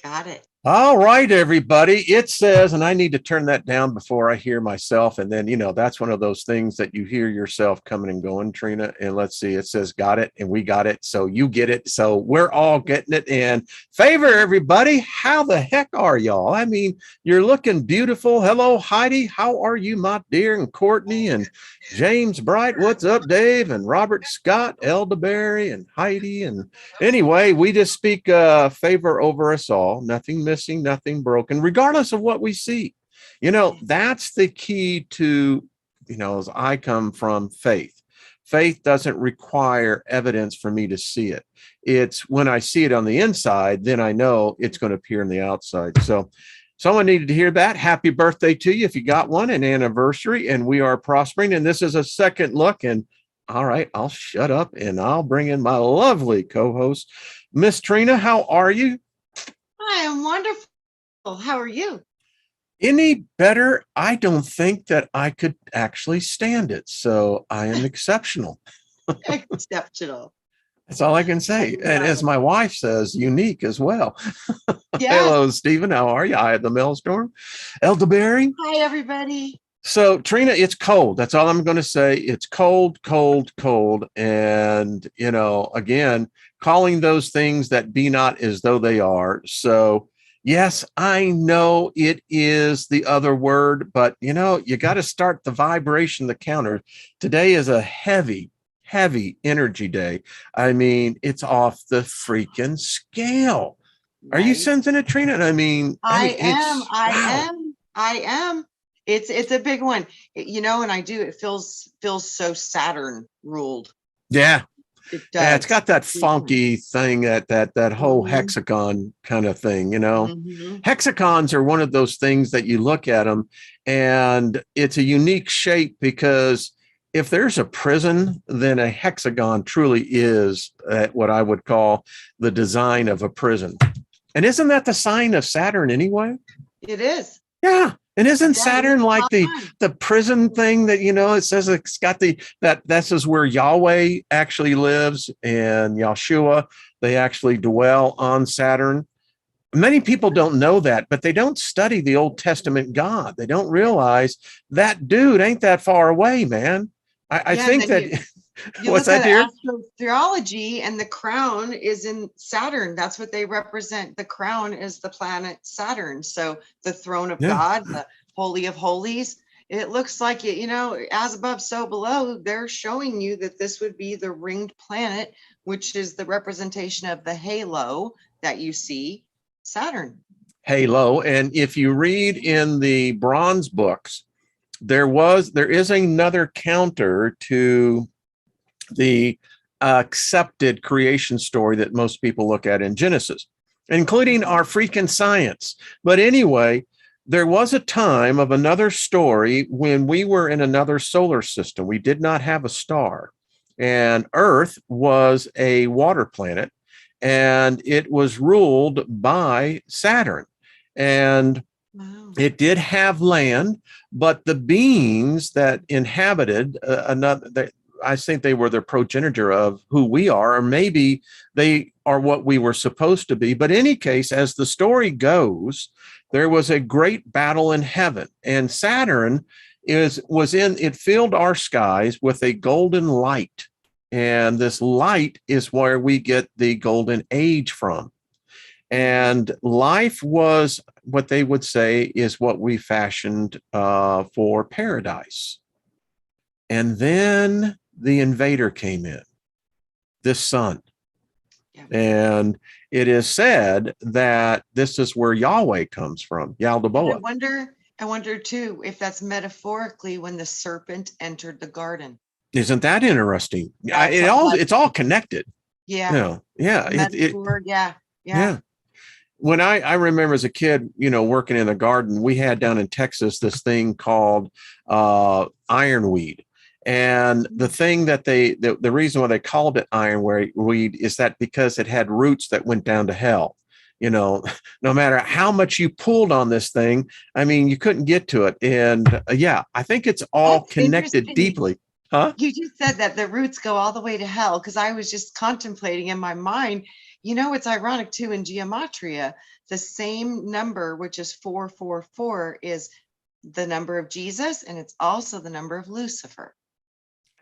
Got it. All right, everybody. It says, and I need to turn that down before I hear myself. And then, that's one of those things that you hear yourself coming and going, Trina. And let's see, it says, got it. And we got it. So you get it. So we're all getting it in favor, everybody. How the heck are y'all? I mean, you're looking beautiful. Hello, Heidi. How are you, my dear? And Courtney and James Bright. What's up, Dave? And Robert Scott, Elderberry and Heidi. And anyway, we just speak favor over us all. Nothing missing, nothing broken, regardless of what we see. That's the key to, as I come from faith. Faith doesn't require evidence for me to see it. It's when I see it on the inside, then I know it's going to appear on the outside. So someone needed to hear that. Happy birthday to you if you got one, an anniversary, and we are prospering. And this is a second look. And all right, I'll shut up and I'll bring in my lovely co-host, Miss Trina. How are you? I am wonderful. How are you? Any better? I don't think that I could actually stand it. So I am exceptional. Exceptional. That's all I can say. And as my wife says, unique as well. Yes. Hello, Stephen. How are you? I had the maelstrom. Elderberry. Hi, everybody. So, Trina, it's cold. That's all I'm going to say. It's cold, cold, cold. And, again, calling those things that be not as though they are. So, yes, I know it is the other word, but, you got to start the vibration, the counter. Today is a heavy energy day. I mean, it's off the freaking scale. Right. Are you sensing it, Trina? I am. It's a big one, and I do. It feels so Saturn ruled. Yeah. It does. Yeah, it's got that funky thing, that whole hexagon kind of thing, Hexagons are one of those things that you look at them and it's a unique shape, because if there's a prison, then a hexagon truly is what I would call the design of a prison. And isn't that the sign of Saturn anyway? It is. Yeah. And isn't Saturn like the prison thing that, it says it's got this is where Yahweh actually lives, and Yahshua, they actually dwell on Saturn. Many people don't know that, but they don't study the Old Testament God. They don't realize that dude ain't that far away, man. I think that you what's look that, at dear? Astrotheology, and the crown is in Saturn. That's what they represent. The crown is the planet Saturn. So the throne of God, the Holy of Holies. It looks like it, as above, so below. They're showing you that this would be the ringed planet, which is the representation of the halo that you see, Saturn. Halo. And if you read in the bronze books, there is another counter to the accepted creation story that most people look at in Genesis, including our freaking science. But anyway, there was a time of another story when we were in another solar system. We did not have a star, and Earth was a water planet, and it was ruled by Saturn. And it did have land, but the beings that inhabited I think they were the progenitor of who we are, or maybe they are what we were supposed to be. But in any case, as the story goes, there was a great battle in heaven, and Saturn it filled our skies with a golden light. And this light is where we get the golden age from. And life was what they would say is what we fashioned for paradise. And then the invader came in, the sun. Yeah. And it is said that this is where Yahweh comes from, Yaldabaoth. I wonder too, if that's metaphorically when the serpent entered the garden. Isn't that interesting? It's all connected. Yeah. Yeah. When I remember as a kid, working in the garden, we had down in Texas this thing called ironweed. And the thing that the reason why they called it ironweed is that because it had roots that went down to hell. No matter how much you pulled on this thing, you couldn't get to it. And I think it's all connected deeply. Huh? You just said that the roots go all the way to hell, because I was just contemplating in my mind, You know, it's ironic too, in gematria, the same number, which is 444, is the number of Jesus, and it's also the number of Lucifer.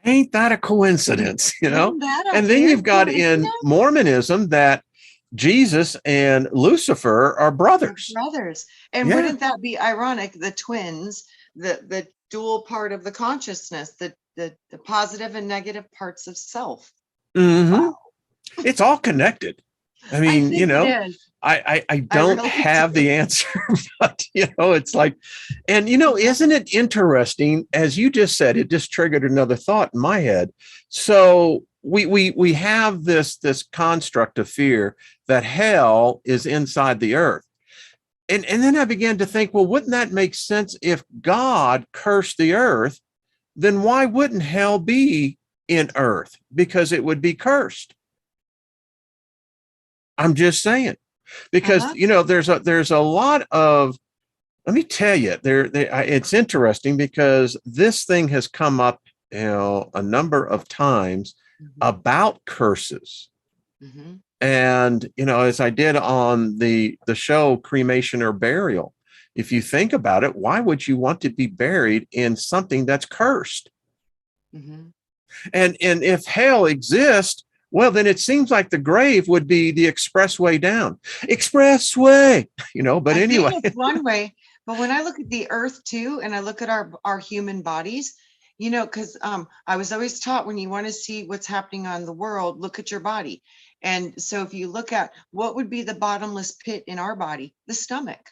Ain't that a coincidence, you know? Isn't that a And then weird you've got in coincidence? Mormonism that Jesus and Lucifer are brothers. Brothers. And Yeah. wouldn't that be ironic? The twins, the dual part of the consciousness, the positive and negative parts of self. Mhm. Wow. It's all connected. I I mean, you think it know, is. I don't really have do. the answer, but you know, it's like, and you know, isn't it interesting? As you just said, it just triggered another thought in my head. So we have this construct of fear that hell is inside the earth. And then I began to think, well, wouldn't that make sense if God cursed the earth? Then why wouldn't hell be in earth? Because it would be cursed. I'm just saying, because you know, there's a lot of, let me tell you, it's interesting because this thing has come up, you know, a number of times about curses. And you know, as I did on the show Cremation or Burial, if you think about it, why would you want to be buried in something that's cursed? And if hell exists, well, then it seems like the grave would be the expressway down. Expressway, you know, but anyway. I think it's one way. But when I look at the earth too, and I look at our human bodies, you know, because I was always taught, when you want to see what's happening on the world, look at your body. And so if you look at what would be the bottomless pit in our body, the stomach.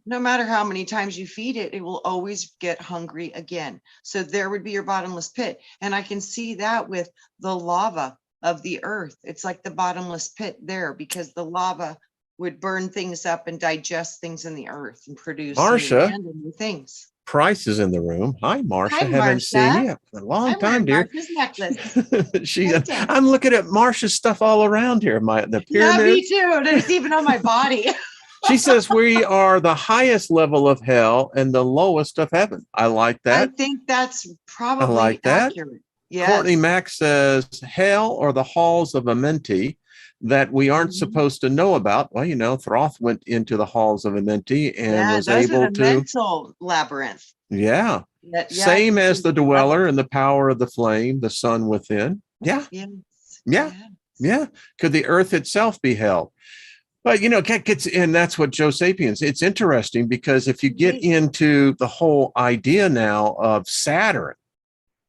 No matter how many times you feed it, it will always get hungry again. So there would be your bottomless pit. And I can see that with the lava of the earth. It's like the bottomless pit there, because the lava would burn things up and digest things in the earth and produce new Marsha land and new things. Price is in the room. Hi, Marsha. Hi, Haven't seen Marsha. you for a long I'm time, wearing dear. Marsha's necklace. I'm looking at Marsha's stuff all around here. The Yeah, pyramid. me too. There's even on my body. She says we are the highest level of hell and the lowest of heaven. I like that. I think that's I probably like that. accurate. Yes. Courtney Mack says hell or the halls of Amenti that we aren't supposed to know about. Well, you know, Thoth went into the halls of Amenti and was those able are the to mental labyrinth. Yeah. Same as the dweller and the power of the flame, the sun within. Yeah. Yeah. Could the earth itself be hell? But, you know, and that's what Joe Sapiens, it's interesting because if you get into the whole idea now of Saturn,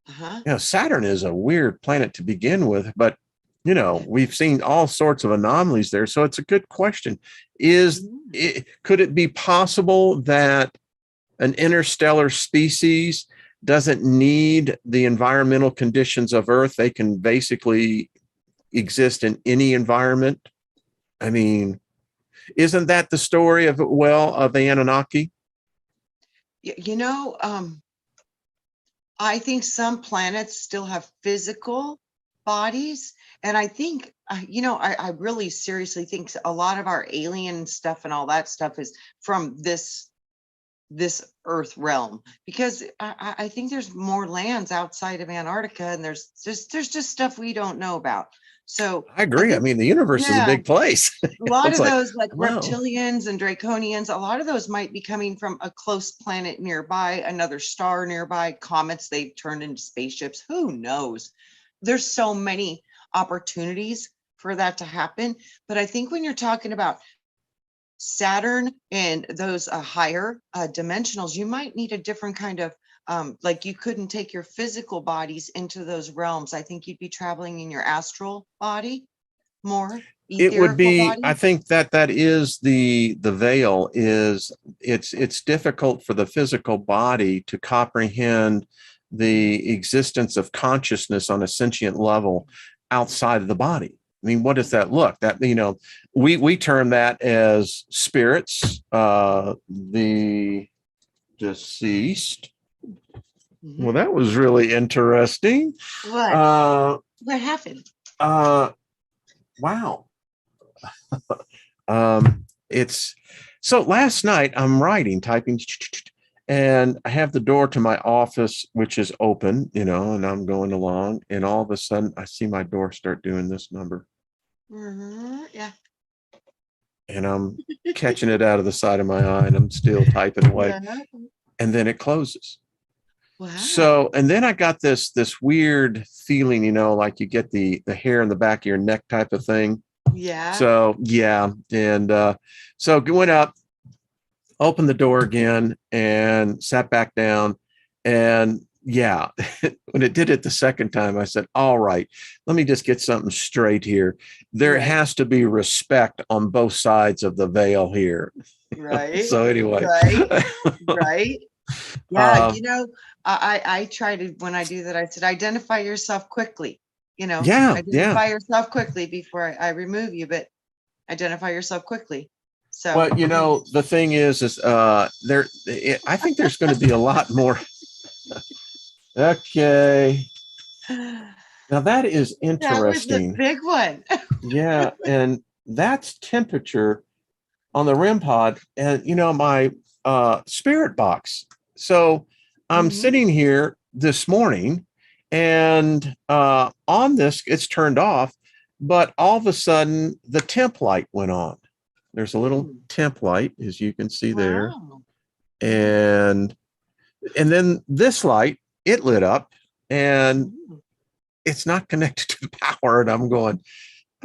you know, Saturn is a weird planet to begin with, but, you know, we've seen all sorts of anomalies there. So it's a good question. Could it be possible that an interstellar species doesn't need the environmental conditions of Earth? They can basically exist in any environment. I mean, isn't that the story of the Anunnaki? You know, I think some planets still have physical bodies. And I think, you know, I really seriously think a lot of our alien stuff and all that stuff is from this earth realm, because I think there's more lands outside of Antarctica, and there's just stuff we don't know about. So I agree. I mean, the universe is a big place. A lot of like, those, like wow. reptilians and draconians, a lot of those might be coming from a close planet nearby, another star nearby, comets they've turned into spaceships. Who knows? There's so many opportunities for that to happen. But I think when you're talking about Saturn and those higher dimensionals, you might need a different kind of, like you couldn't take your physical bodies into those realms. I think you'd be traveling in your astral body more. It would be, body. I think that is the veil is it's difficult for the physical body to comprehend the existence of consciousness on a sentient level outside of the body. I mean, what does that look? That, you know, we term that as spirits, the deceased. Well, that was really interesting. What happened? Wow. It's so last night I'm typing, and I have the door to my office, which is open, you know, and I'm going along, and all of a sudden I see my door start doing this number. Yeah. And I'm catching it out of the side of my eye, and I'm still typing away. Yeah. And then it closes. Wow. So, and then I got this weird feeling, you know, like you get the hair in the back of your neck type of thing. Yeah. So, yeah. And so went up, opened the door again, and sat back down. And yeah, when it did it the second time, I said, all right, let me just get something straight here. There has to be respect on both sides of the veil here. Right. So anyway. Right. Yeah. You know, I try to, when I do that, I said, identify yourself quickly, you know, identify yourself quickly before I remove you, but identify yourself quickly. So, well, you know, the thing is there, I think there's going to be a lot more. Okay. Now that is interesting. That was a big one. Yeah. And that's temperature on the REM pod and, you know, my spirit box. So I'm sitting here this morning and on this, it's turned off, but all of a sudden the temp light went on. There's a little temp light, as you can see there. And then this light, it lit up and it's not connected to the power. And I'm going,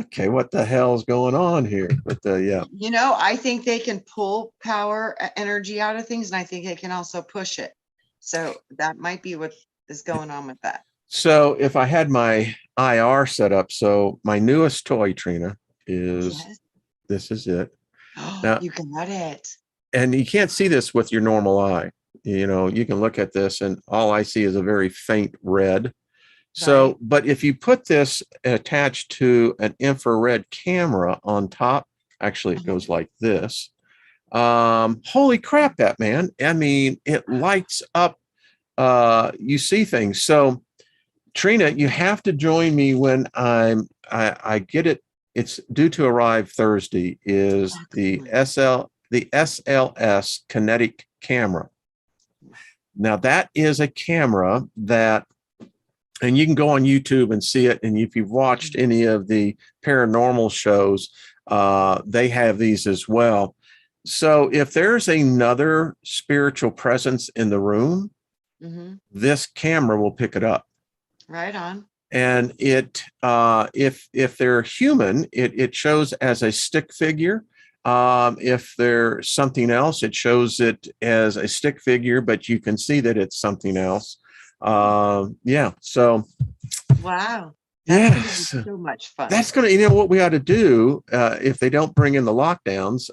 okay, what the hell's going on here? But yeah. You know, I think they can pull power energy out of things, and I think they can also push it. So that might be what is going on with that. So if I had my IR set up, so my newest toy, Trina, is this is it. Now, you got it. And you can't see this with your normal eye. You know, you can look at this and all I see is a very faint red. So, but if you put this attached to an infrared camera on top, actually it goes like this. Holy crap, that man. I mean, it lights up, you see things. So Trina, you have to join me when I get it. It's due to arrive Thursday is the SLS kinetic camera. Now that is a camera that, and you can go on YouTube and see it. And if you've watched any of the paranormal shows, they have these as well. So if there's another spiritual presence in the room, this camera will pick it up. Right on. And it, if they're human, it shows as a stick figure. If there's something else, it shows it as a stick figure, but you can see that it's something else. Yeah. So, wow. That's so much fun. That's going to, you know, what we ought to do, if they don't bring in the lockdowns,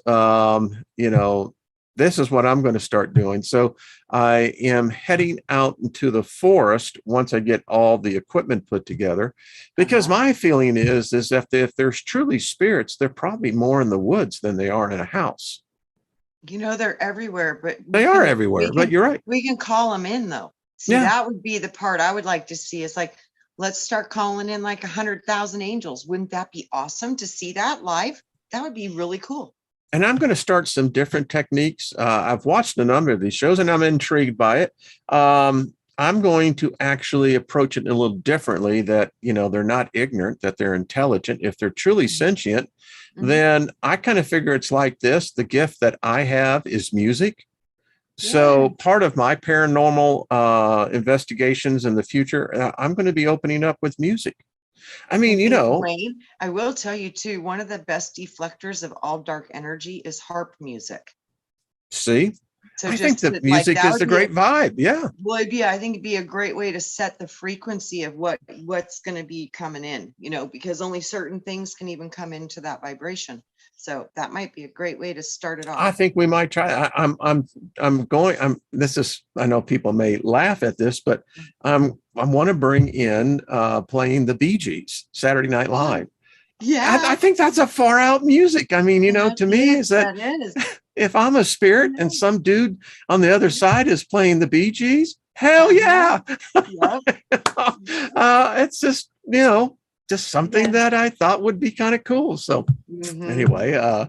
you know, this is what I'm going to start doing. So I am heading out into the forest once I get all the equipment put together, because my feeling is if there's truly spirits, they're probably more in the woods than they are in a house. You know, they're everywhere, but they are everywhere, but you're right. We can call them in though. See, that would be the part I would like to see. It's like, let's start calling in like 100,000 angels. Wouldn't that be awesome to see that live? That would be really cool. And I'm going to start some different techniques. I've watched a number of these shows and I'm intrigued by it. I'm going to actually approach it a little differently, that, you know, they're not ignorant, that they're intelligent. If they're truly sentient, then I kind of figure it's like this. The gift that I have is music. So part of my paranormal investigations in the future, I'm going to be opening up with music. I mean, you know, Wayne, I will tell you too, one of the best deflectors of all dark energy is harp music. See, so I think the music is a great vibe. Yeah. Well, I think it'd be a great way to set the frequency of what's going to be coming in, you know, because only certain things can even come into that vibration. So that might be a great way to start it off. I think we might try. This is, I know people may laugh at this, but I want to bring in playing the Bee Gees Saturday Night Live. Yeah. I think that's a far out music. I mean, you know, to me is that if I'm a spirit and some dude on the other side is playing the Bee Gees, hell yeah. It's just, you know, just something that I thought would be kind of cool. So anyway,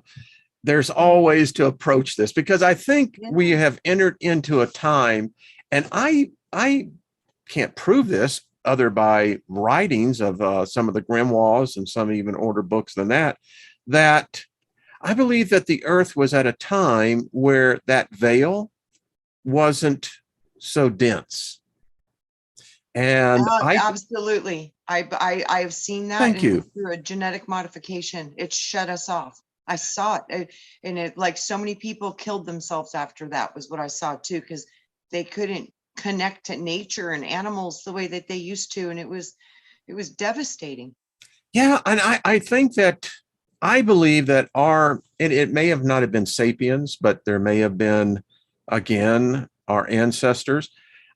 there's always to approach this, because I think we have entered into a time, and I can't prove this. other by writings of some of the grimoires and some even older books than that, that I believe that the earth was at a time where that veil wasn't so dense. And absolutely. I've seen that. Thank you. Through a genetic modification, it shut us off. I saw it, and it, like, so many people killed themselves after that was what I saw too, because they couldn't connect to nature and animals the way that they used to, and it was devastating. Yeah, and I think that I believe that it may have not have been sapiens, but there may have been, again, our ancestors.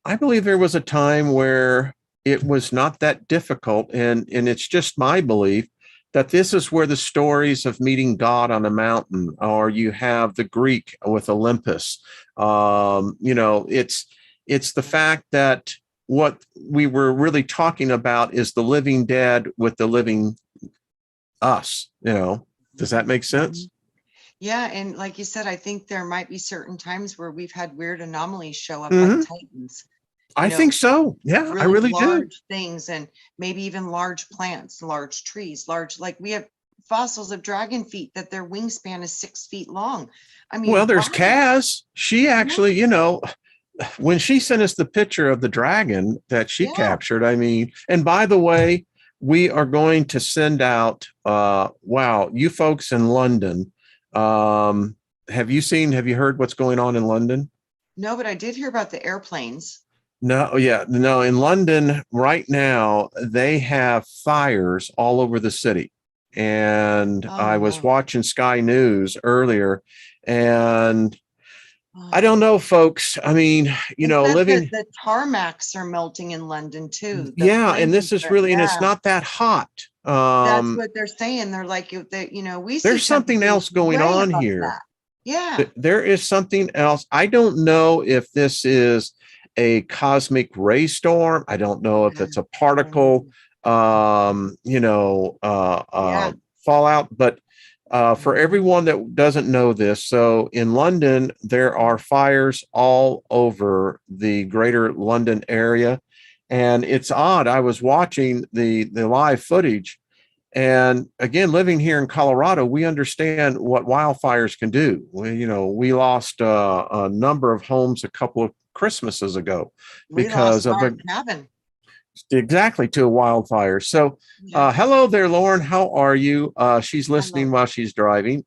I believe there was a time where it was not that difficult, and it's just my belief that this is where the stories of meeting God on a mountain, or you have the Greek with Olympus. It's the fact that what we were really talking about is the living dead with the living us. Does that make sense? Yeah, and like you said, I think there might be certain times where we've had weird anomalies show up, like titans. I think so. Yeah, I really do. Large things, and maybe even large plants, large trees, like we have fossils of dragon feet that their wingspan is 6 feet long. I mean, well, there's Kaz. She actually, when she sent us the picture of the dragon that she captured, I mean, and by the way, we are going to send out, you folks in London, have you heard what's going on in London? No, but I did hear about the airplanes. No, in London right now, they have fires all over the city. And I was watching Sky News earlier, and I don't know, folks. I mean, living. The tarmacs are melting in London too. And this is really, and it's not that hot. That's what they're saying. They're like, there's something else going on here. That. Yeah. There is something else. I don't know if this is a cosmic ray storm. I don't know if it's a particle, fallout, but for everyone that doesn't know this, so in London, there are fires all over the greater London area. And it's odd. I was watching the live footage. And again, living here in Colorado, we understand what wildfires can do. We lost a number of homes a couple of Christmases ago because of a cabin. Exactly, to a wildfire. So hello there, Lauren. How are you? She's listening while she's driving.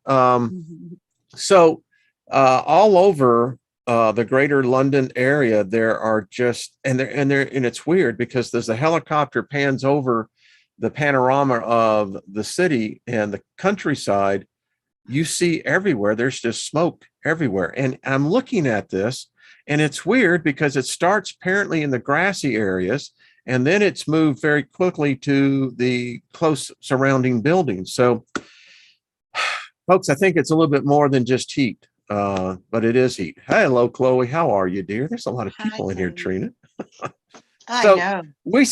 So all over the greater London area, there are just and it's weird because as the helicopter pans over the panorama of the city and the countryside, you see everywhere there's just smoke everywhere. And I'm looking at this, and it's weird because it starts apparently in the grassy areas, and then it's moved very quickly to the close surrounding buildings. So, folks, I think it's a little bit more than just heat, but it is heat. Hello, Chloe. How are you, dear? There's a lot of people in here, Trina. I know. Let's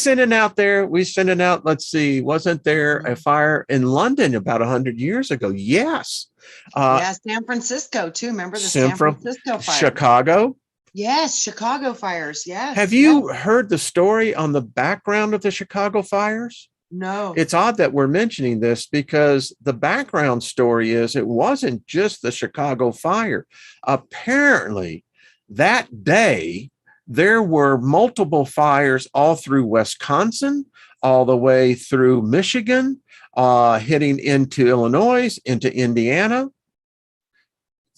see, wasn't there a fire in London about 100 years ago? Yes. San Francisco too. Remember the San Francisco fire? Chicago? Yes, Chicago fires. Yes. Have you heard the story on the background of the Chicago fires? No. It's odd that we're mentioning this because the background story is it wasn't just the Chicago fire. Apparently, that day, there were multiple fires all through Wisconsin, all the way through Michigan, hitting into Illinois, into Indiana.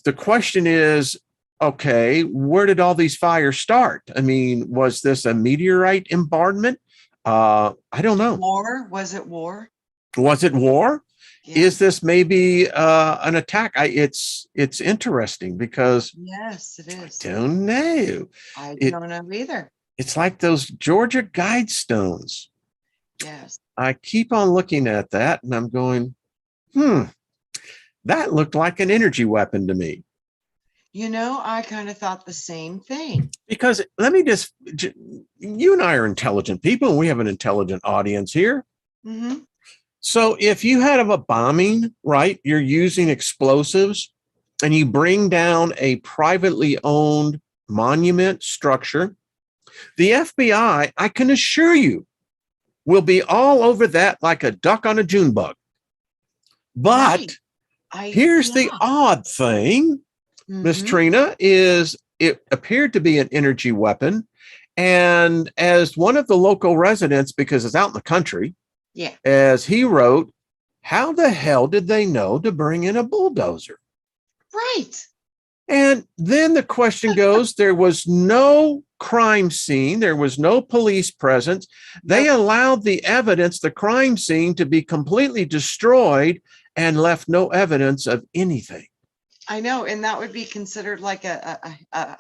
The question is, okay, where did all these fires start? I mean, was this a meteorite bombardment? I don't know. War? Was it war? Was it war? Yeah. Is this maybe an attack? It's interesting because yes, it is. I don't know. I don't know either. It's like those Georgia Guidestones. Yes. I keep on looking at that and I'm going, that looked like an energy weapon to me. I kind of thought the same thing. Because you and I are intelligent people, and we have an intelligent audience here. Mm-hmm. So if you had a bombing, right, you're using explosives and you bring down a privately owned monument structure, the FBI, I can assure you, will be all over that like a duck on a June bug. But here's the odd thing, Miss Trina, is it appeared to be an energy weapon. And as one of the local residents, because it's out in the country, as he wrote, how the hell did they know to bring in a bulldozer? Right. And then the question goes, there was no crime scene. There was no police presence. They allowed the evidence, the crime scene, to be completely destroyed and left no evidence of anything. I know. And that would be considered like a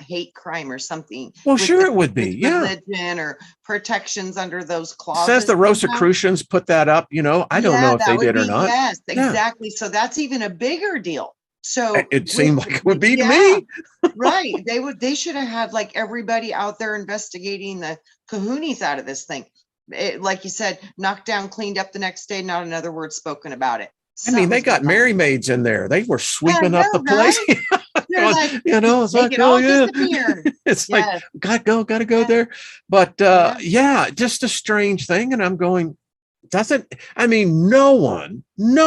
hate crime or something. Well, sure it would be. Religion or protections under those clauses. Says the Rosicrucians put that up, you know, I don't know if they did or not. Yes, exactly. So that's even a bigger deal. So it seemed like it would be to me. Right. They should have had like everybody out there investigating the kahunas out of this thing. Like you said, knocked down, cleaned up the next day, not another word spoken about it. I mean, they got Mary maids in there. They were sweeping up the place. Like, you know, it's like, oh yeah, it's like, gotta go there. But just a strange thing. And I'm going, no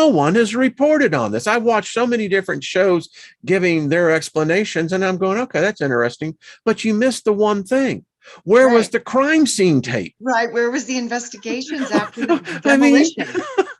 one has reported on this. I've watched so many different shows giving their explanations, and I'm going, okay, that's interesting. But you missed the one thing. Where was the crime scene tape? Right. Where was the investigations after the demolition?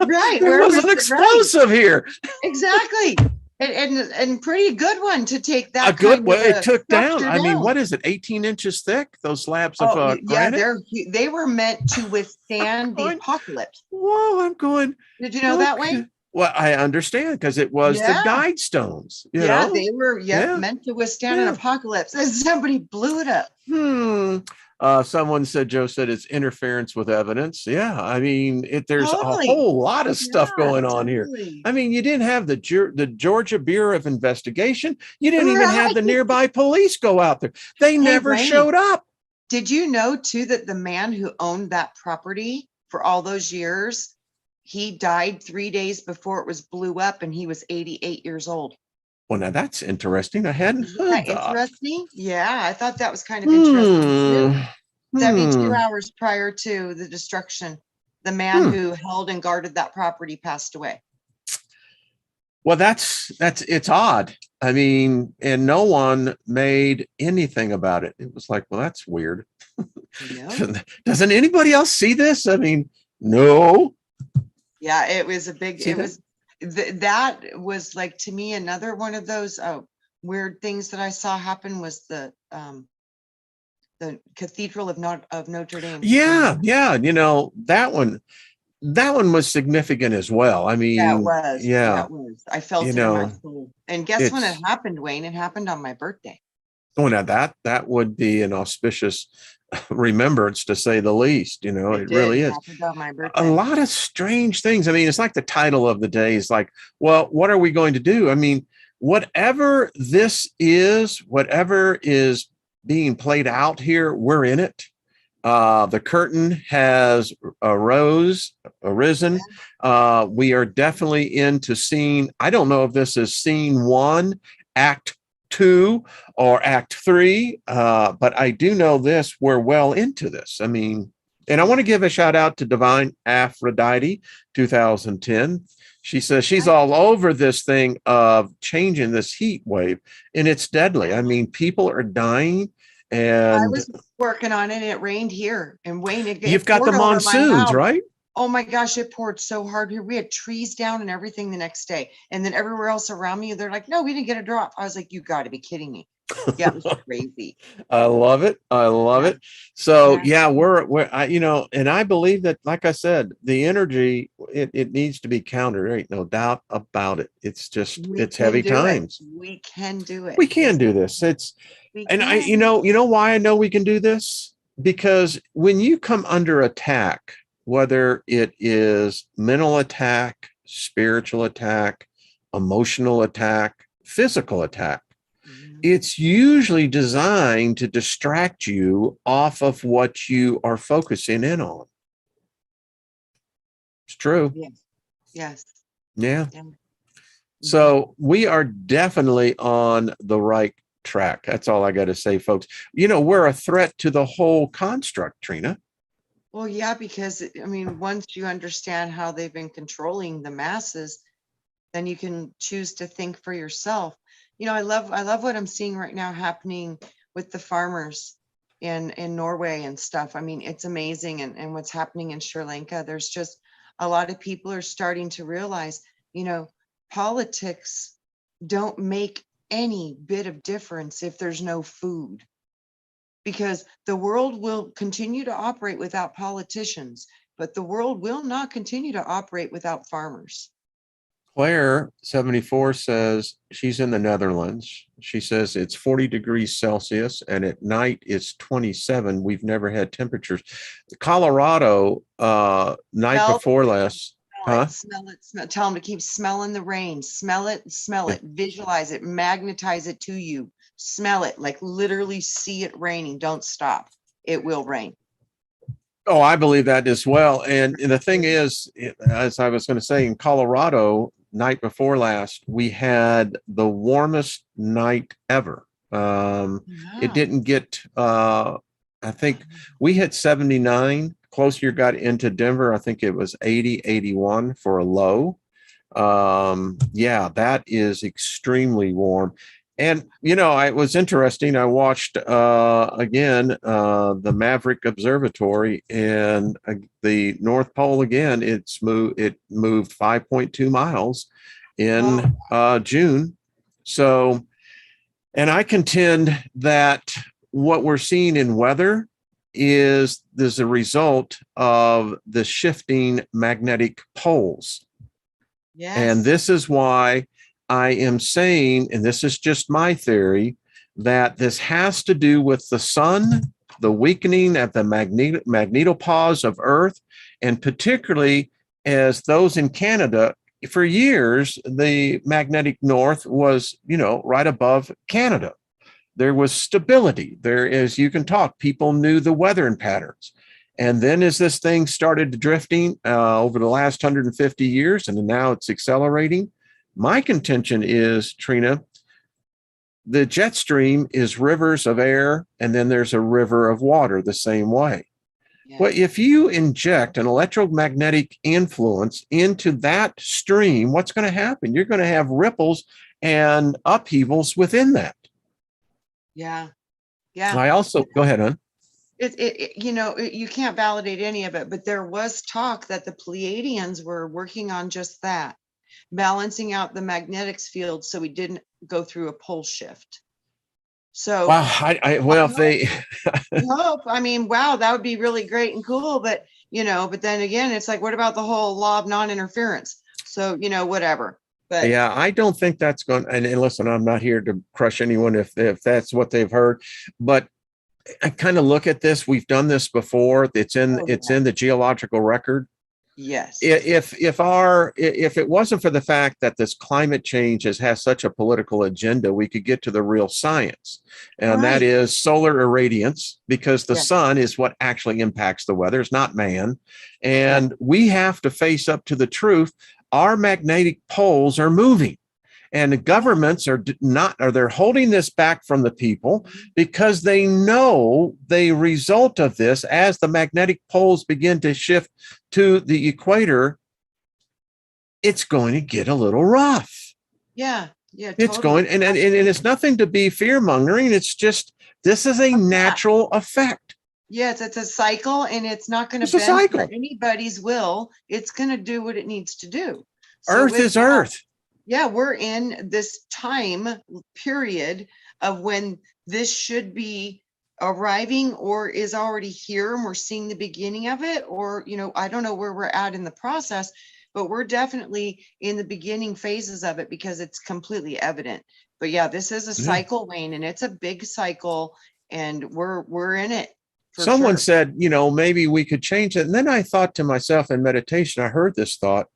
Right. There was an explosive here. Exactly. And pretty good one to take that. A good way it took down. I mean, what is it? 18 inches thick? Those slabs of granite? They were meant to withstand the apocalypse. Whoa, I'm going. Did you know that way? Well, I understand because it was the guide stones. You know? They were meant to withstand an apocalypse. And somebody blew it up. Someone said, Joe said it's interference with evidence. Yeah, I mean, there's a whole lot of stuff going on here. I mean, you didn't have the Georgia Bureau of Investigation. You didn't even have the nearby police go out there. They never showed up. Did you know, too, that the man who owned that property for all those years, he died 3 days before it was blew up, and he was 88 years old. Well, now that's interesting. I hadn't heard that. Interesting. Yeah, I thought that was kind of interesting. 72 hours prior to the destruction, the man who held and guarded that property passed away. Well, it's odd. I mean, and no one made anything about it. It was like, well, that's weird. Doesn't anybody else see this? I mean, no. Yeah, it was a big, that was like, to me, another one of those weird things that I saw happen was the Cathedral of Notre Dame. Yeah. You know, that one was significant as well. I mean, that was. I felt it in my soul. And guess when it happened, Wayne? It happened on my birthday. Oh, now that would be an auspicious remembrance, to say the least. You know, it really is. A lot of strange things. I mean, it's like the title of the day is like, well, what are we going to do? I mean, whatever this is, whatever is being played out here, we're in it. The curtain has arisen. We are definitely into scene. I don't know if this is scene 1, act 2, or act 3, but I do know this, we're well into this. I mean, and I want to give a shout out to Divine Aphrodite 2010. She says she's all over this thing of changing this heat wave, and it's deadly. I mean, people are dying. And I was working on it. It rained here, and Wayne, you've got the monsoons, right? Oh my gosh, it poured so hard here. We had trees down and everything the next day. And then everywhere else around me, they're like, no, we didn't get a drop. I was like, you got to be kidding me. Yeah, it was crazy. I love it. it. So we're and I believe that, like I said, the energy, it needs to be countered. There ain't no doubt about it. It's just, it's heavy times. We can do it. We can do this. You know why I know we can do this? Because when you come under attack, whether it is mental attack, spiritual attack, emotional attack, physical attack, it's usually designed to distract you off of what you are focusing in on. It's true. Yes. Yeah. So we are definitely on the right track. That's all I got to say, folks. You know, we're a threat to the whole construct, Trina. Well, yeah, because I mean, once you understand how they've been controlling the masses, then you can choose to think for yourself. You know, I love what I'm seeing right now happening with the farmers in Norway and stuff. I mean, it's amazing. And what's happening in Sri Lanka, there's just a lot of people are starting to realize, you know, politics don't make any bit of difference if there's no food, because the world will continue to operate without politicians, but the world will not continue to operate without farmers. Claire 74 says she's in the Netherlands. She says it's 40 degrees Celsius and at night it's 27. We've never had temperatures. Colorado, night Smell, before last, smell huh? it, smell it, smell. Tell them to keep smelling the rain. Smell it, visualize it, magnetize it to you. Smell it, like literally see it raining. Don't stop. It will rain. Oh, I believe that as well. And the thing is, as I was going to say, in Colorado, night before last, we had the warmest night ever. It Wow. didn't get, I think we hit 79. Closer you got into Denver, I think it was 80, 81 for a low. Yeah, that is extremely warm. And you know, it was interesting. I watched again the Maverick Observatory and the North Pole again. It moved 5.2 miles Oh, in June. So, and I contend that what we're seeing in weather is a result of the shifting magnetic poles. And yes. this is why I am saying, and this is just my theory, that this has to do with the sun, the weakening of the magnetopause of Earth, and particularly as those in Canada, for years, the magnetic north was, you know, right above Canada. There was stability. There is, you can talk, people knew the weather patterns. And then as this thing started drifting over the last 150 years, and now it's accelerating, my contention is, Trina, the jet stream is rivers of air, and then there's a river of water the same way. Well, Yes. if you inject an electromagnetic influence into that stream, what's going to happen? You're going to have ripples and upheavals within that. Yeah. Yeah. I also, go ahead, hon. You know, you can't validate any of it, but there was talk that the Pleiadians were working on just that, balancing out the magnetics field so we didn't go through a pole shift. So Wow, well, if they, I hope, I mean, wow, that would be really great and cool, but you know, but then again, it's like, what about the whole law of non-interference? So, you know, whatever. But yeah, I don't think that's going. And listen, I'm not here to crush anyone if that's what they've heard, but I kind of look at this. We've done this before. It's oh, in the geological record. yes. If it wasn't for the fact that this climate change has such a political agenda, we could get to the real science, and that Right. is solar irradiance, because the Yeah. sun is what actually impacts the weather. It's not man, Yeah. and we have to face up to the truth. Our magnetic poles are moving. And the governments are not, or they're holding this back from the people because they know the result of this, as the magnetic poles begin to shift to the equator, it's going to get a little rough. Yeah. Yeah. It's Totally. going, and it's nothing to be fear mongering. It's just, this is a natural effect. Yes, it's a cycle, and it's not going to It's a bend for cycle. anybody's will. It's going to do what it needs to do. So Earth with is that, Earth. yeah, we're in this time period of when this should be arriving or is already here, and we're seeing the beginning of it. Or, you know, I don't know where we're at in the process, but we're definitely in the beginning phases of it because it's completely evident. But yeah, this is a Yeah. cycle, Wayne, and it's a big cycle, and we're in it for Someone sure. said, you know, maybe we could change it. And then I thought to myself in meditation, I heard this thought.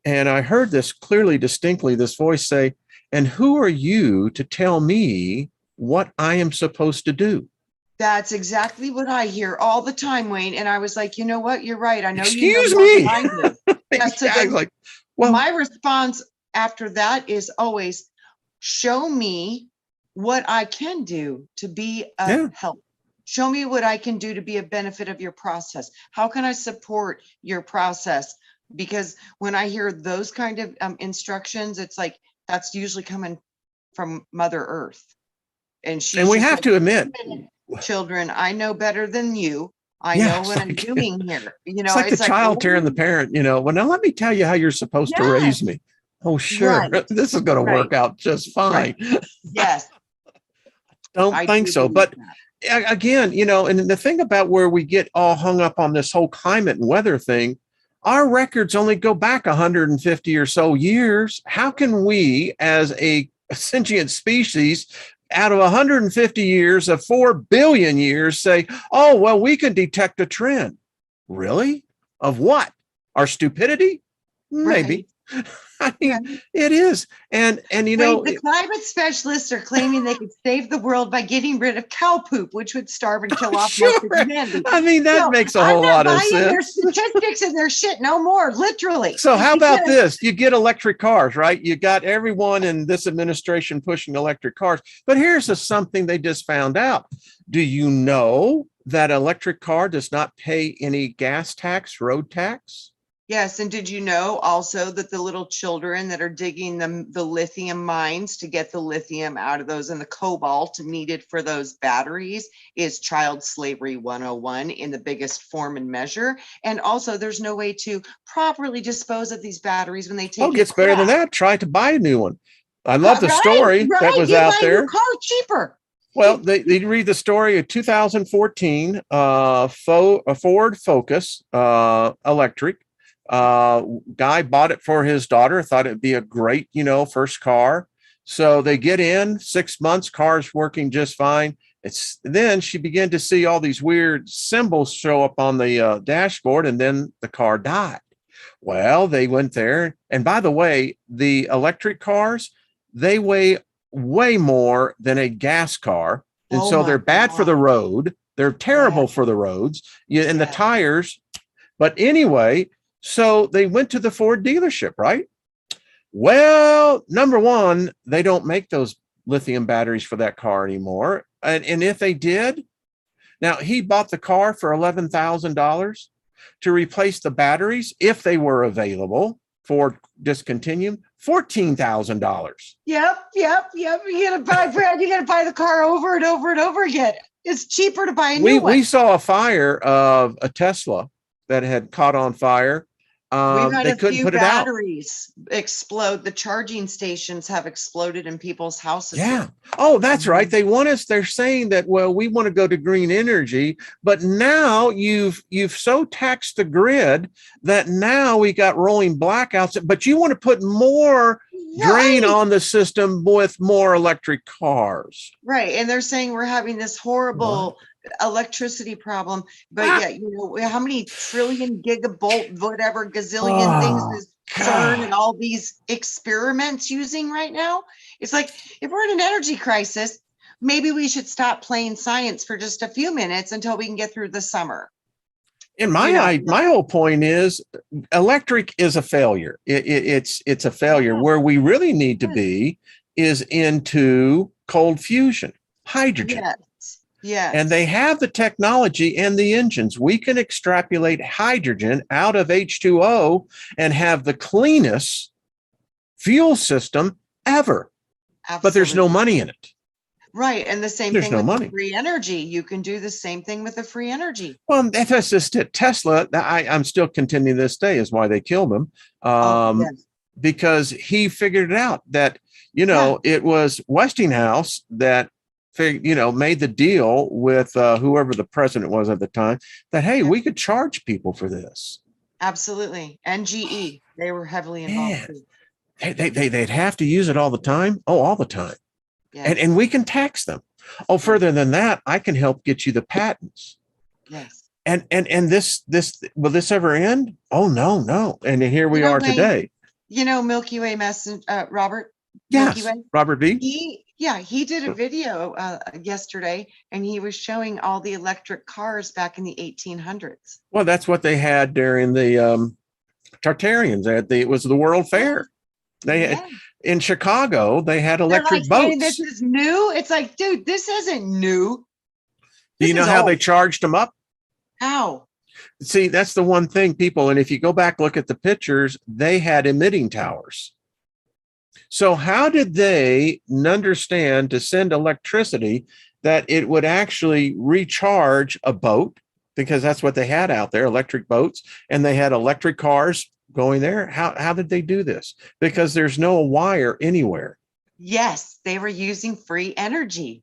And I heard this clearly, distinctly, this voice say, and who are you to tell me what I am supposed to do? That's exactly what I hear all the time, Wayne. And I was like, you know what? You're right. I know you know Excuse more than me. I do. Yeah, so I was like, well, my response after that is always show me what I can do to be a yeah. help. Show me what I can do to be a benefit of your process. How can I support your process? Because when I hear those kind of instructions, it's like, that's usually coming from Mother Earth. And we have to admit, children, I know better than you. I know what I'm doing here. You know, it's like the child tearing the parent, you know, well, now let me tell you how you're supposed to raise me. Oh, sure. Right. This is going to work out just fine. Right. Yes. Don't think so. But again, you know, and the thing about where we get all hung up on this whole climate and weather thing, our records only go back 150 or so years. How can we, as a sentient species, out of 150 years of 4 billion years, say, oh, well, we can detect a trend? Really? Of what? Our stupidity? Maybe. Right. I mean, it is. And you know, the climate specialists are claiming they could save the world by getting rid of cow poop, which would starve and kill off most of humanity. I mean, that makes a whole lot of sense. Their statistics and their shit no more, literally. So how about this? You get electric cars, right? You got everyone in this administration pushing electric cars. But here's something they just found out. Do you know that electric car does not pay any gas tax, road tax? Yes, and did you know also that the little children that are digging the lithium mines to get the lithium out of those and the cobalt needed for those batteries is child slavery 101 in the biggest form and measure? And also, there's no way to properly dispose of these batteries when they take. Oh, it gets better than that. Try to buy a new one. I love the story that was out there. Car cheaper. Well, they read the story of 2014 Ford Focus electric. Guy bought it for his daughter, thought it'd be a great, you know, first car. So they get in 6 months, car's working just fine. Then she began to see all these weird symbols show up on the dashboard, and then the car died. Well, they went there. And by the way, the electric cars, they weigh way more than a gas car. And so they're bad for the road. They're terrible for the roads and the tires. But anyway, so they went to the Ford dealership, right? Well, number one, they don't make those lithium batteries for that car anymore. And if they did, now he bought the car for $11,000 to replace the batteries if they were available. Ford discontinued $14,000. Yep. You're gonna buy the car over and over and over again. It's cheaper to buy a new one. We saw a fire of a Tesla that had caught on fire. We've had they couldn't put it out. Batteries explode. The charging stations have exploded in people's houses. Yeah. Oh, that's right. They're saying that, well, we want to go to green energy, but now you've so taxed the grid that now we got rolling blackouts, but you want to put more drain on the system with more electric cars. Right. And they're saying we're having this horrible electricity problem, but yet, you know, how many trillion gigabolt, whatever gazillion things is CERN and all these experiments using right now? It's like, if we're in an energy crisis, maybe we should stop playing science for just a few minutes until we can get through the summer. And my whole point is electric is a failure. It's a failure. Where we really need to be is into cold fusion, hydrogen. Yes. And they have the technology and the engines. We can extrapolate hydrogen out of H2O and have the cleanest fuel system ever. Absolutely. But there's no money in it. Right. And the same thing with the free energy. You can do the same thing with the free energy. Well, that's just it. Tesla, I'm still contending this day is why they killed him. Because he figured it out that, you know, it was Westinghouse that made the deal with whoever the president was at the time that, hey, we could charge people for this. Absolutely. And GE, they were heavily involved. They'd have to use it all the time. Oh, all the time. Yes. And we can tax them. Oh, further than that, I can help get you the patents. Yes. And this will this ever end? Oh, no. And here we are today. You know, Milky Way Robert? Yes, Robert B. He did a video yesterday, and he was showing all the electric cars back in the 1800s. Well, that's what they had during the Tartarians. It was the World Fair. They had, in Chicago, they had electric boats. Hey, this is new. It's like, dude, this isn't new. Do you know how they charged them up? How? See, that's the one thing, people. And if you go back, look at the pictures, they had emitting towers. So how did they understand to send electricity that it would actually recharge a boat? Because that's what they had out there, electric boats, and they had electric cars going there. How did they do this? Because there's no wire anywhere. Yes, they were using free energy.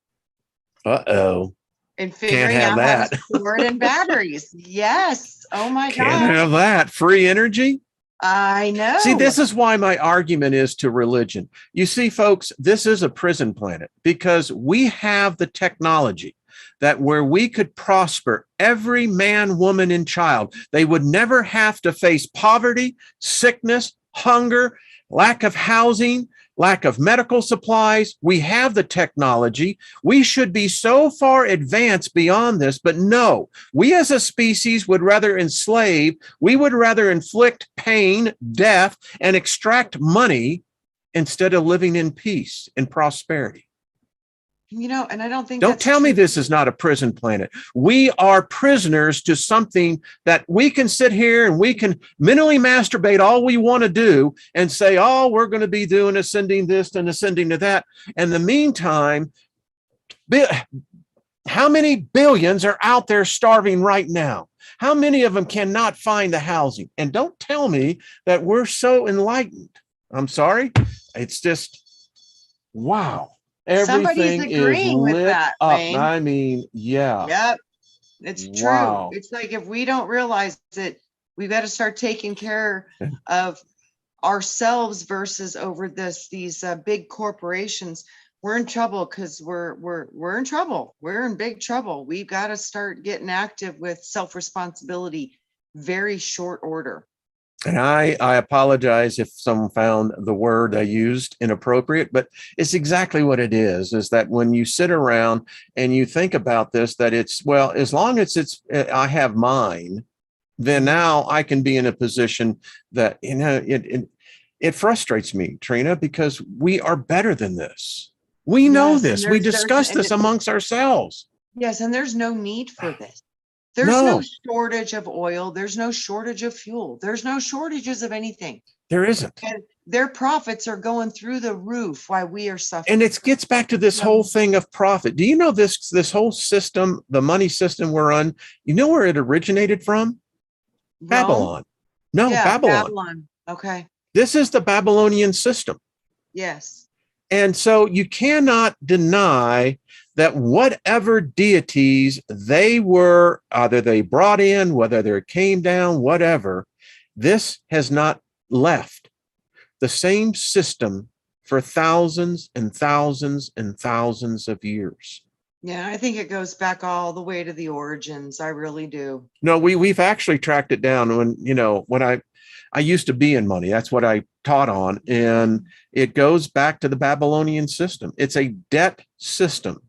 Uh-oh. And figuring out how to store it in batteries. Yes. Oh my God. Can't have that. Free energy? I know. See, this is why my argument is to religion. You see, folks, this is a prison planet because we have the technology that where we could prosper every man, woman, and child, they would never have to face poverty, sickness, hunger, lack of housing, lack of medical supplies. We have the technology. We should be so far advanced beyond this, but no, we as a species would rather enslave, we would rather inflict pain, death, and extract money instead of living in peace and prosperity. You know, and I don't think Don't tell me this is not a prison planet. We are prisoners to something that we can sit here and we can mentally masturbate all we want to do and say, oh, we're going to be doing ascending this and ascending to that. In the meantime, how many billions are out there starving right now? How many of them cannot find the housing? And don't tell me that we're so enlightened. I'm sorry. It's just, wow. Everything is lit up. Wayne. I mean, yeah. Yep. It's true. Wow. It's like if we don't realize that we've got to start taking care of ourselves versus over these big corporations, we're in trouble because we're in trouble. We're in big trouble. We've got to start getting active with self-responsibility, very short order. And I apologize if someone found the word I used inappropriate, but it's exactly what it is that when you sit around and you think about this, that it's, well, as long as I have mine, then now I can be in a position that, you know, it frustrates me, Trina, because we are better than this. We know this. We discuss this amongst ourselves. Yes, and there's no need for this. There's no shortage of oil. There's no shortage of fuel. There's no shortages of anything. There isn't. And their profits are going through the roof while we are suffering. And it gets back to this whole thing of profit. Do you know this whole system, the money system we're on, you know where it originated from? Rome? Babylon. No, yeah, Babylon. Okay. This is the Babylonian system. Yes. And so you cannot deny that whatever deities they were, either they brought in, whether they came down, whatever, this has not left. The same system for thousands and thousands and thousands of years. Yeah, I think it goes back all the way to the origins. I really do. No, we've actually tracked it down when I used to be in money. That's what I taught on. And it goes back to the Babylonian system. It's a debt system.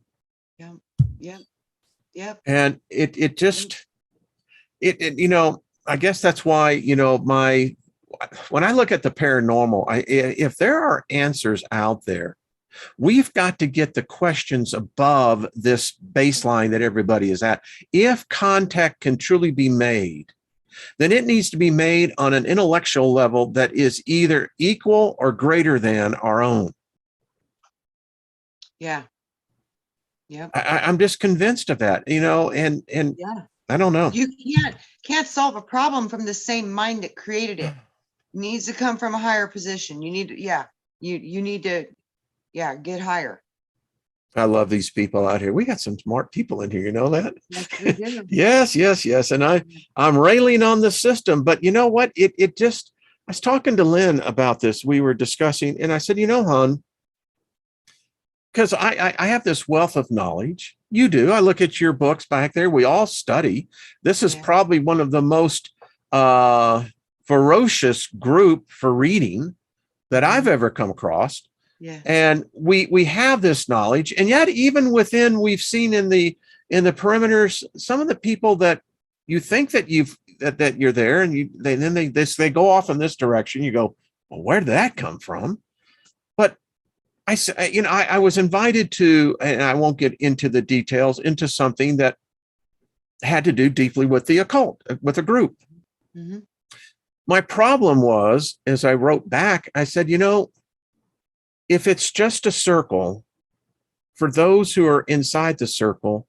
Yep. And it just, I guess that's why, when I look at the paranormal, if there are answers out there, we've got to get the questions above this baseline that everybody is at. If contact can truly be made, then it needs to be made on an intellectual level that is either equal or greater than our own. Yeah. Yeah. I'm just convinced of that, and yeah. I don't know. You can't solve a problem from the same mind that created it. It needs to come from a higher position. You need to, you need to, get higher. I love these people out here. We got some smart people in here. You know that? Yes, we do. Yes. And I'm railing on the system, but you know what? It just, I was talking to Lynn about this. We were discussing, and I said, hon, because I have this wealth of knowledge. You do. I look at your books back there. We all study. This is probably one of the most ferocious group for reading that I've ever come across. Yeah. And we have this knowledge, and yet even within, we've seen in the perimeters, some of the people that you think that that you're there, and they go off in this direction. You go, well, where did that come from? But I was invited to, and I won't get into the details, into something that had to do deeply with the occult, with a group. Mm-hmm. My problem was, as I wrote back, I said, if it's just a circle, for those who are inside the circle,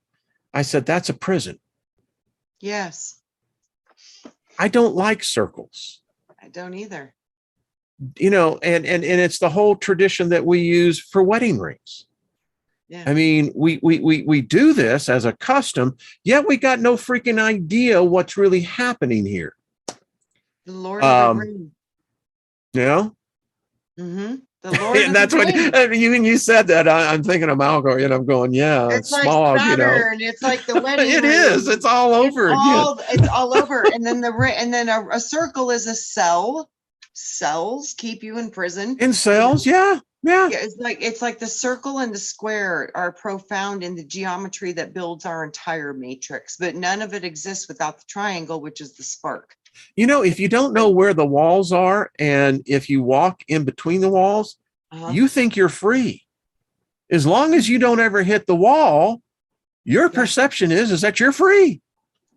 I said, that's a prison. Yes. I don't like circles. I don't either. And it's the whole tradition that we use for wedding rings. Yeah. I mean, we do this as a custom, yet we got no freaking idea what's really happening here. The Lord of the Ring. Mm-hmm. The Lord And of that's the what Ring. you said that. I'm thinking of Malco, and I'm going, yeah, It's like smog, Saturn. It's like the wedding It ring. is. It's all over again. It's all over. And then a circle is a cell. Cells keep you in prison. In cells, yeah. Yeah, it's like the circle and the square are profound in the geometry that builds our entire matrix, but none of it exists without the triangle, which is the spark. If you don't know where the walls are, and if you walk in between the walls, you think you're free. As long as you don't ever hit the wall, your perception is that you're free.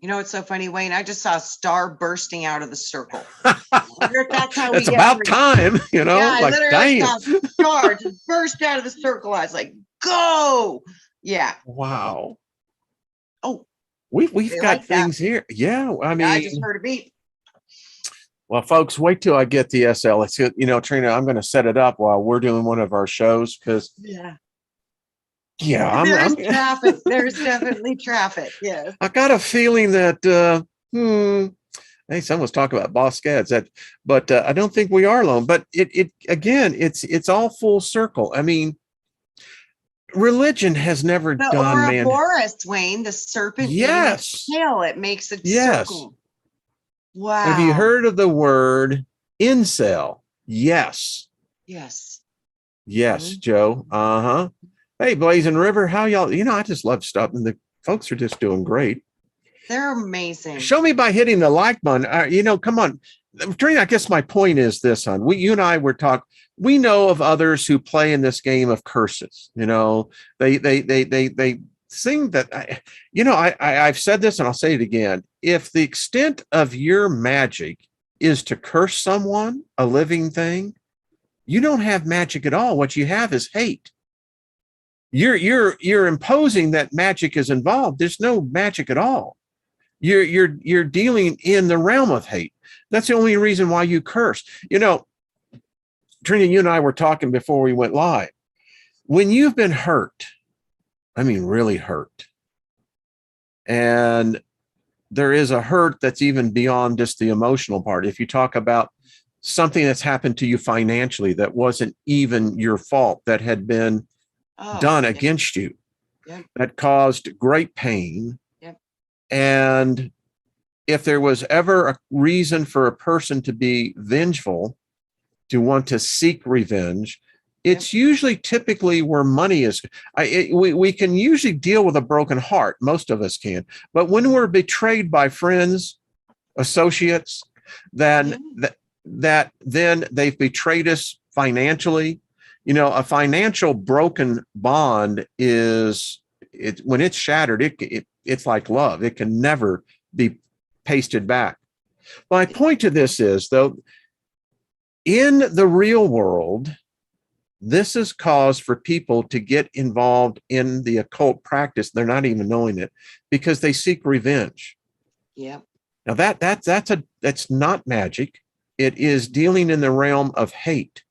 It's so funny, Wayne. I just saw a star bursting out of the circle. I wonder if that's how it's about time, Yeah, like, literally damn. saw a star just burst out of the circle. I was like, go. Yeah. Wow. Oh, we've got things here. Yeah. I mean, I just heard a beep. Well, folks, wait till I get the SL. It's, Trina, I'm going to set it up while we're doing one of our shows because there's traffic. There's definitely traffic. Yes. I got a feeling that hey, someone's talking about boss scads, but I don't think we are alone. But it's all full circle. I mean, religion has never done, man. Ouroboros, Wayne, the serpent. Yes. Tail. It makes a circle. Wow. Have you heard of the word incel? Yes. Yes. Yes, Joe. Uh-huh. Hey, Blazing River, how y'all? I just love stuff, and the folks are just doing great. They're amazing. Show me by hitting the like button. Come on. Trina, I guess my point is this, hon. You and I were talking. We know of others who play in this game of curses. They sing that. I've said this, and I'll say it again. If the extent of your magic is to curse someone, a living thing, you don't have magic at all. What you have is hate. You're imposing that magic is involved. There's no magic at all. You're dealing in the realm of hate. That's the only reason why you curse. Trina, you and I were talking before we went live. When you've been hurt, I mean, really hurt, and there is a hurt that's even beyond just the emotional part. If you talk about something that's happened to you financially that wasn't even your fault, that had been done against you, that caused great pain. And if there was ever a reason for a person to be vengeful, to want to seek revenge, it's usually typically where money is. We can usually deal with a broken heart. Most of us can. But when we're betrayed by friends, associates, then then they've betrayed us financially. A financial broken bond when it's shattered, it's like love. It can never be pasted back. My point to this is, though, in the real world, this is cause for people to get involved in the occult practice. They're not even knowing it because they seek revenge. Yeah. Now that's not magic. It is dealing in the realm of hate.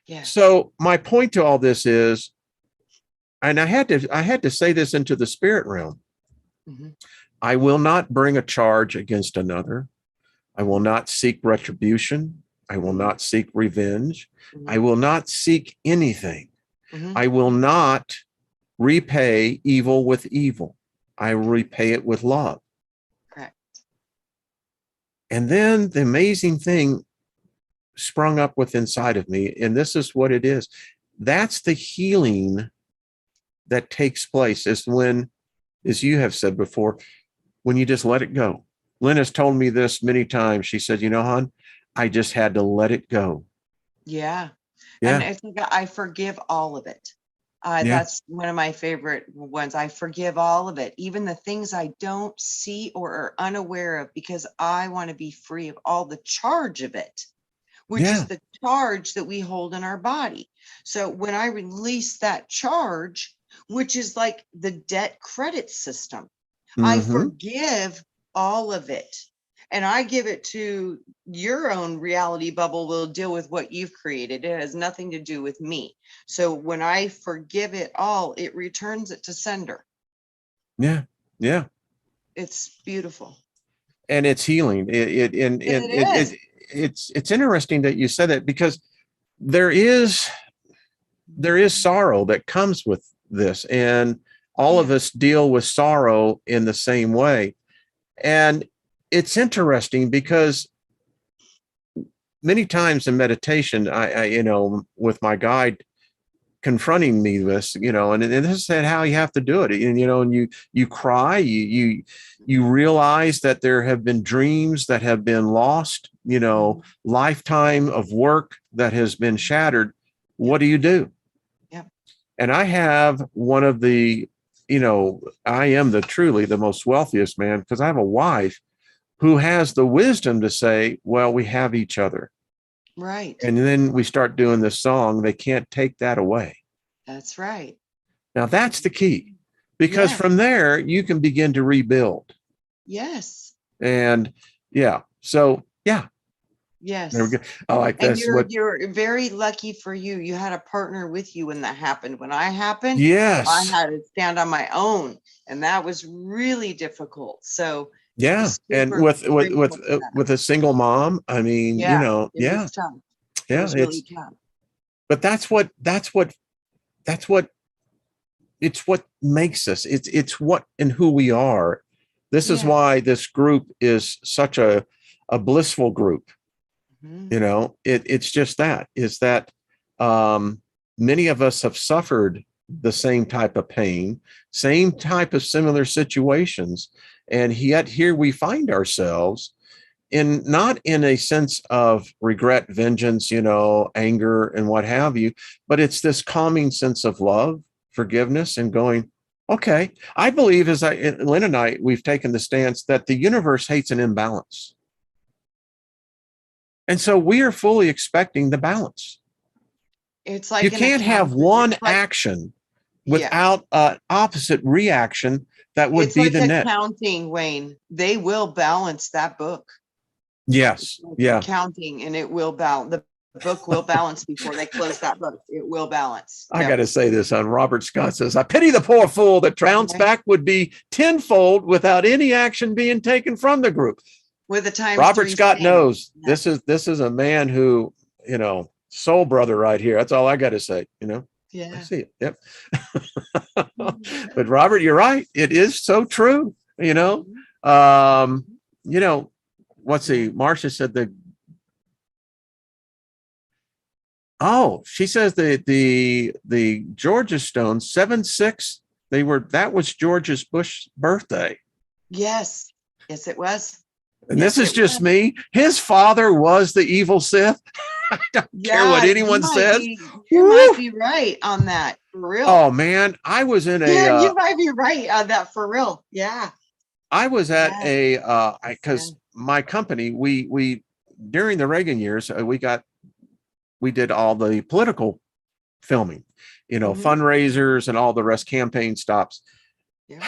Yeah. So my point to all this is, and I had to say this into the spirit realm. Mm-hmm. I will not bring a charge against another. I will not seek retribution. I will not seek revenge. Mm-hmm. I will not seek anything. Mm-hmm. I will not repay evil with evil. I repay it with love. Correct. And then the amazing thing sprung up with inside of me, and this is what it is. That's the healing that takes place, is when, as you have said before, when you just let it go. Lynn has told me this many times. She said, hon, I just had to let it go. Yeah. And I think I forgive all of it. That's one of my favorite ones. I forgive all of it, even the things I don't see or are unaware of, because I want to be free of all the charge of it, which is the charge that we hold in our body. So when I release that charge, which is like the debt credit system, I forgive all of it. And I give it to your own reality bubble will deal with what you've created. It has nothing to do with me. So when I forgive it all, it returns it to sender. Yeah. Yeah. It's beautiful. And it's healing. It's interesting that you said that, because there is sorrow that comes with this, and all of us deal with sorrow in the same way. And it's interesting because many times in meditation, I with my guide confronting me with, and this is how you have to do it. And, and you cry, you realize that there have been dreams that have been lost, lifetime of work that has been shattered. What do you do? Yeah. And I have one of the, I am truly the most wealthiest man, because I have a wife who has the wisdom to say, well, we have each other. Right. And then we start doing this song. They can't take that away. That's right. Now that's the key, because from there you can begin to rebuild. Yes. And so yes. There we go. I like this. You're very lucky for you. You had a partner with you when that happened. When I happened, yes, I had to stand on my own, and that was really difficult. So and with a single mom, I mean, was tough. It was really tough. But that's what it's what makes us. It's what and who we are. This is why this group is such a blissful group. It's just that many of us have suffered the same type of pain, same type of similar situations, and yet here we find ourselves not in a sense of regret, vengeance, anger and what have you, but it's this calming sense of love, forgiveness, and going, okay. I believe, Lynn and I, we've taken the stance that the universe hates an imbalance. And so we are fully expecting the balance. It's like you can't have one action without an opposite reaction that would be the net. Accounting, Wayne. They will balance that book. Yes. Accounting, and it will balance. The book will balance before they close that book. It will balance. I got to say this on Robert Scott says, I pity the poor fool that bounce back would be tenfold without any action being taken from the group. With the time, Robert Scott knows this is a man who, soul brother right here. That's all I got to say, I see it. Yep. But Robert, you're right. It is so true. Marsha said she says the Georgia Stones 7-6. That was George's Bush's birthday. Yes, it was. And this is just me. His father was the evil Sith. I don't care what anyone says. You might be right on that, for real. Oh man, I was in you might be right on that, for real. Yeah. I was at because my company, we during the Reagan years, we did all the political filming, fundraisers and all the rest, campaign stops. Yeah.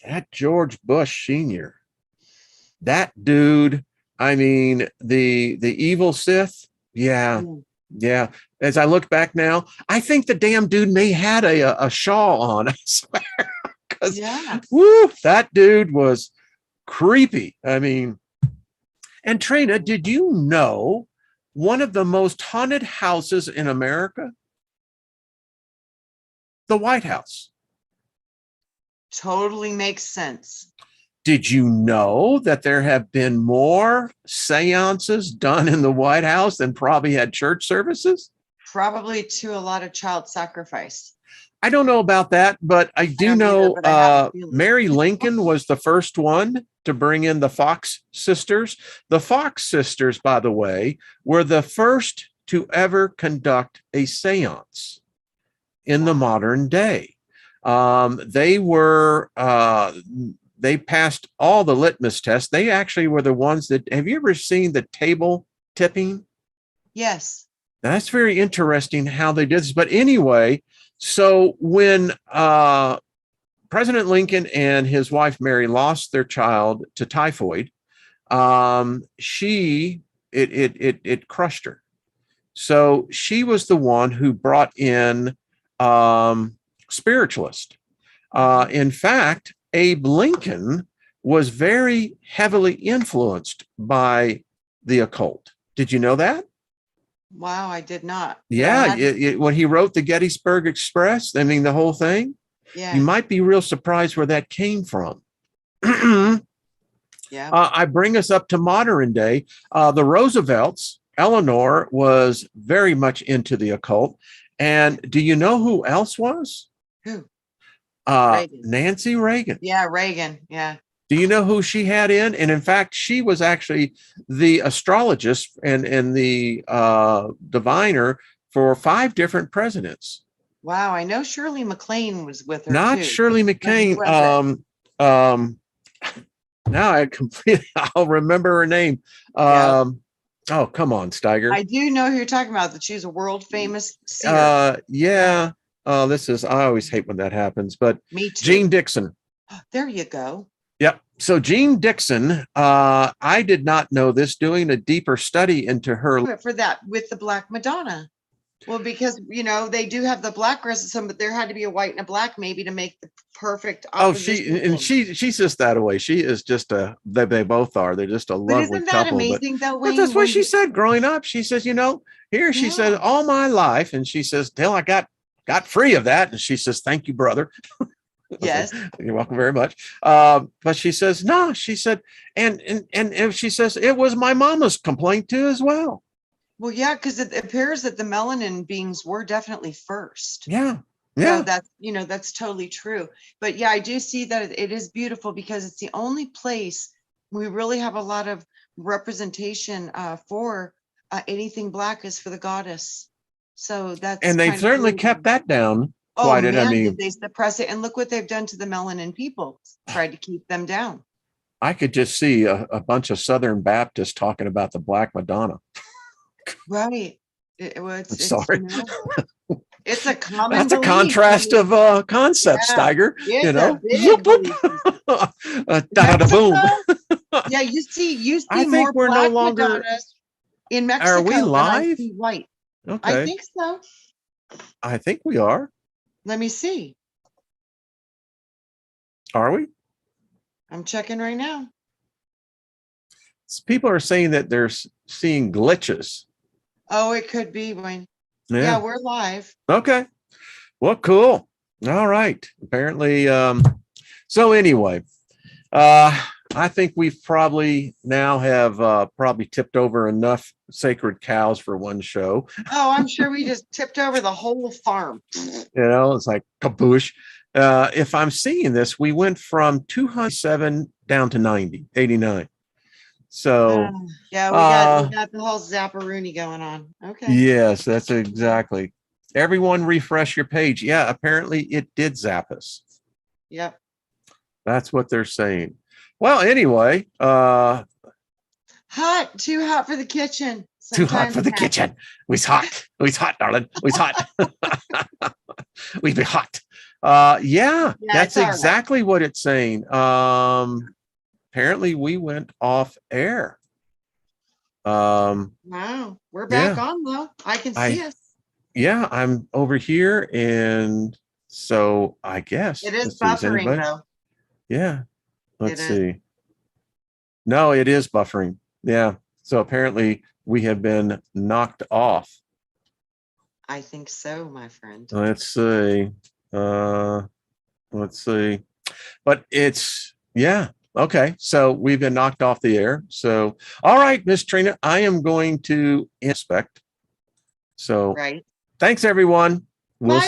That George Bush Sr., that dude, I mean, the evil Sith. Yeah. Yeah. As I look back now, I think the damn dude may had a shawl on, I swear. That dude was creepy. I mean, and Trina, did you know one of the most haunted houses in America? The White House. Totally makes sense. Did you know that there have been more seances done in the White House than probably had church services? Probably to a lot of child sacrifice. I don't know about that, but I do know Mary Lincoln was the first one to bring in the Fox sisters. The Fox sisters, by the way, were the first to ever conduct a seance. in the modern day. They passed all the litmus tests. They actually were the ones that, have you ever seen the table tipping? Yes. That's very interesting how they did this. But anyway, so when President Lincoln and his wife Mary lost their child to typhoid, it crushed her. So she was the one who brought in spiritualists. In fact, Abe Lincoln was very heavily influenced by the occult. Did you know that? Wow, I did not. Yeah, when he wrote the Gettysburg Express, I mean, the whole thing, yeah. You might be real surprised where that came from. Yeah. I bring us up to modern day. The Roosevelts, Eleanor was very much into the occult. And do you know who else was? Who? Nancy Reagan. Yeah, Reagan. Yeah. Do you know who she had in? And in fact, she was actually the astrologist and the diviner for 5 different presidents. Wow, I know Shirley MacLaine was with her. Not too. Shirley MacLaine. Now I'll remember her name. Yep. Oh, come on, Steiger. I do know who you're talking about, that she's a world famous seer. Yeah. I always hate when that happens, but Me too. Jean Dixon. There you go. Yep. So Jean Dixon, I did not know this, doing a deeper study into her. For that, with the Black Madonna. Well, because, they do have the black recipe, but there had to be a white and a black maybe to make the perfect opposition. She's just that way. She is just they both are. They're just a lovely couple. Isn't that amazing though, Wayne? But that's what she said growing up. She says, she said, all my life. And she says, till I got free of that. And she says, thank you, brother. Yes. You're welcome very much. But she says, no, she said, and she says, it was my mama's complaint too as well. Well, yeah, because it appears that the melanin beings were definitely first. Yeah. Yeah. So that's totally true. But yeah, I do see that it is beautiful because it's the only place we really have a lot of representation for anything black is for the goddess. So that's, and they've certainly kept that down. Oh man, did they suppress it? And look what they've done to the melanin people, tried to keep them down. I could just see a bunch of Southern Baptists talking about the Black Madonna. Right. It's sorry. It's a common. That's a contrast of concepts, Steiger. Boom. Yeah, you see I think more we're Black no longer Madonnas in Mexico. Are we live? White. Okay. I think so. I think we are. Let me see. Are we? I'm checking right now. People are saying that they're seeing glitches. Oh, it could be, Wayne. Yeah, we're live. Okay. Well, cool. All right. Apparently, so anyway, I think we've probably now have probably tipped over enough sacred cows for one show. Oh, I'm sure we just tipped over the whole farm. It's like kaboosh. If I'm seeing this, we went from 207 down to 89. So yeah, we got the whole zapparoonie going on. Okay. Yes, that's exactly. Everyone refresh your page. Yeah, apparently it did zap us. Yep. That's what they're saying. Well, anyway, hot, too hot for the kitchen. Too hot for the kitchen. We's hot. We's hot, darling. We's hot. We be hot. Yeah, that's exactly what it's saying. Apparently we went off air. Wow, we're back on though. I can see us. Yeah, I'm over here, and so I guess it is buffering though. Yeah, let's see. No, it is buffering. Yeah, so apparently we have been knocked off. I think so, my friend. Let's see. Let's see. But it's okay, so we've been knocked off the air. So, all right, Miss Trina, I am going to inspect. So, thanks, everyone. We'll